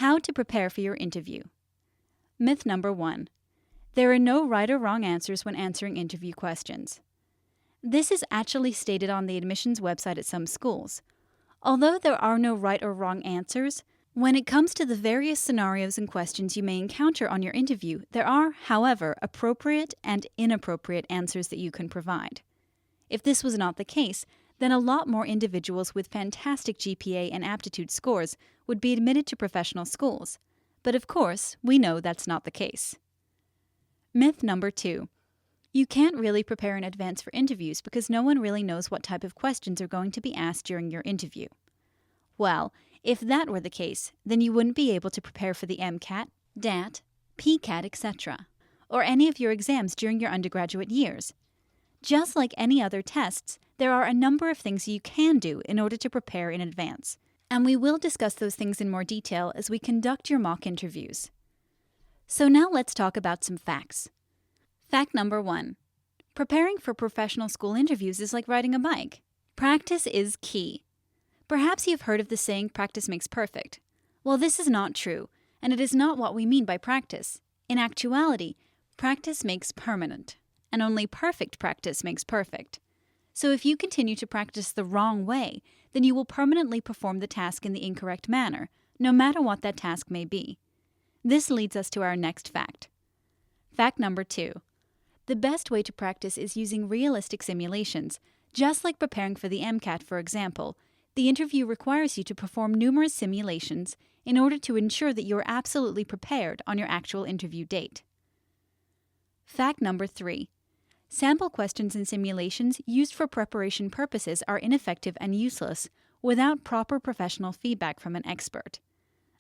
How to prepare for your interview. Myth number 1. There are no right or wrong answers when answering interview questions. This is actually stated on the admissions website at some schools. Although there are no right or wrong answers, when it comes to the various scenarios and questions you may encounter on your interview, there are, however, appropriate and inappropriate answers that you can provide. If this was not the case, then a lot more individuals with fantastic GPA and aptitude scores would be admitted to professional schools. But of course, we know that's not the case. Myth number 2. You can't really prepare in advance for interviews because no one really knows what type of questions are going to be asked during your interview. Well, if that were the case, then you wouldn't be able to prepare for the MCAT, DAT, PCAT, etc., or any of your exams during your undergraduate years. Just like any other tests, there are a number of things you can do in order to prepare in advance, and we will discuss those things in more detail as we conduct your mock interviews. So now let's talk about some facts. Fact number 1. Preparing for professional school interviews is like riding a bike. Practice is key. Perhaps you've heard of the saying, practice makes perfect. Well, this is not true, and it is not what we mean by practice. In actuality, practice makes permanent, and only perfect practice makes perfect. So if you continue to practice the wrong way, then you will permanently perform the task in the incorrect manner, no matter what that task may be. This leads us to our next fact. Fact number 2. The best way to practice is using realistic simulations. Just like preparing for the MCAT, for example, the interview requires you to perform numerous simulations in order to ensure that you are absolutely prepared on your actual interview date. Fact number 3. Sample questions and simulations used for preparation purposes are ineffective and useless without proper professional feedback from an expert.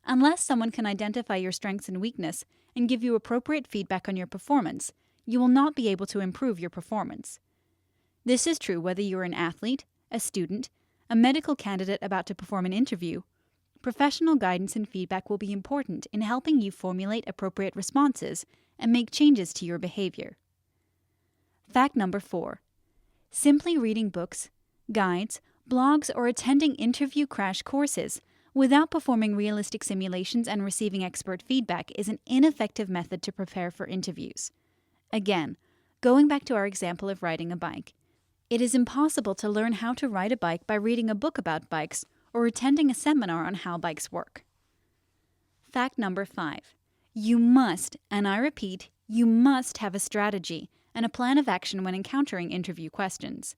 Unless someone can identify your strengths and weakness and give you appropriate feedback on your performance, you will not be able to improve your performance. This is true whether you are an athlete, a student, a medical candidate about to perform an interview. Professional guidance and feedback will be important in helping you formulate appropriate responses and make changes to your behavior. Fact number 4. Simply reading books, guides, blogs, or attending interview crash courses without performing realistic simulations and receiving expert feedback is an ineffective method to prepare for interviews. Again, going back to our example of riding a bike, it is impossible to learn how to ride a bike by reading a book about bikes or attending a seminar on how bikes work. Fact number 5. You must, and I repeat, you must have a strategy and a plan of action when encountering interview questions.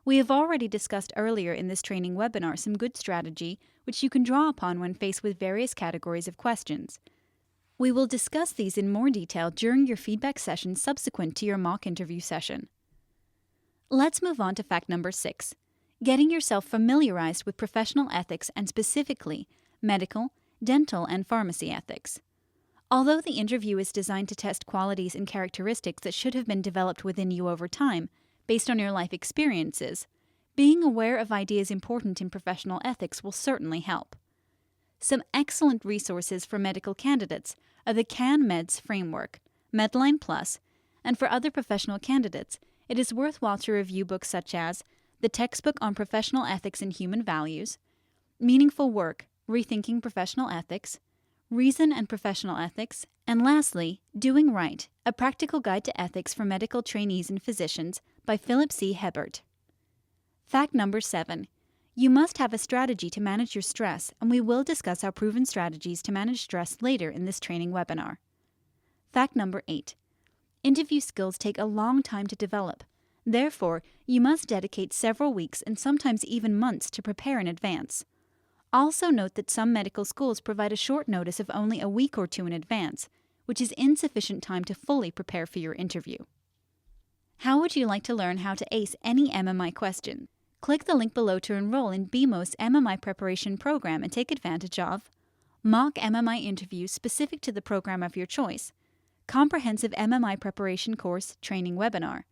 We have already discussed earlier in this training webinar some good strategy which you can draw upon when faced with various categories of questions. We will discuss these in more detail during your feedback session subsequent to your mock interview session. Let's move on to fact number 6, getting yourself familiarized with professional ethics and specifically medical, dental, and pharmacy ethics. Although the interview is designed to test qualities and characteristics that should have been developed within you over time, based on your life experiences, being aware of ideas important in professional ethics will certainly help. Some excellent resources for medical candidates are the CanMeds framework, Medline Plus, and for other professional candidates, it is worthwhile to review books such as The Textbook on Professional Ethics and Human Values, Meaningful Work, Rethinking Professional Ethics, Reason and Professional Ethics, and lastly, Doing Right, A Practical Guide to Ethics for Medical Trainees and Physicians by Philip C. Hebert. Fact number 7. You must have a strategy to manage your stress, and we will discuss our proven strategies to manage stress later in this training webinar. Fact number 8. Interview skills take a long time to develop. Therefore, you must dedicate several weeks and sometimes even months to prepare in advance. Also note that some medical schools provide a short notice of only a week or 2 in advance, which is insufficient time to fully prepare for your interview. How would you like to learn how to ace any MMI question? Click the link below to enroll in BMO's MMI preparation program and take advantage of mock MMI interviews specific to the program of your choice, comprehensive MMI preparation course training webinar,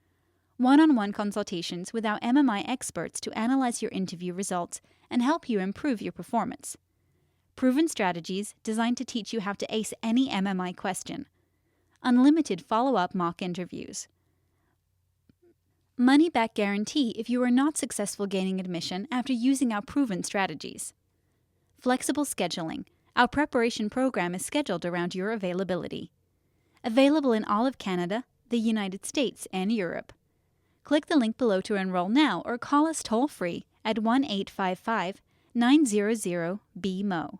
one-on-one consultations with our MMI experts to analyze your interview results and help you improve your performance, proven strategies designed to teach you how to ace any MMI question, unlimited follow-up mock interviews, money-back guarantee if you are not successful gaining admission after using our proven strategies, flexible scheduling, Our preparation program is scheduled around your availability. Available in all of Canada, the United States, and Europe. Click the link below to enroll now or call us toll-free at 1-855-900-BMO.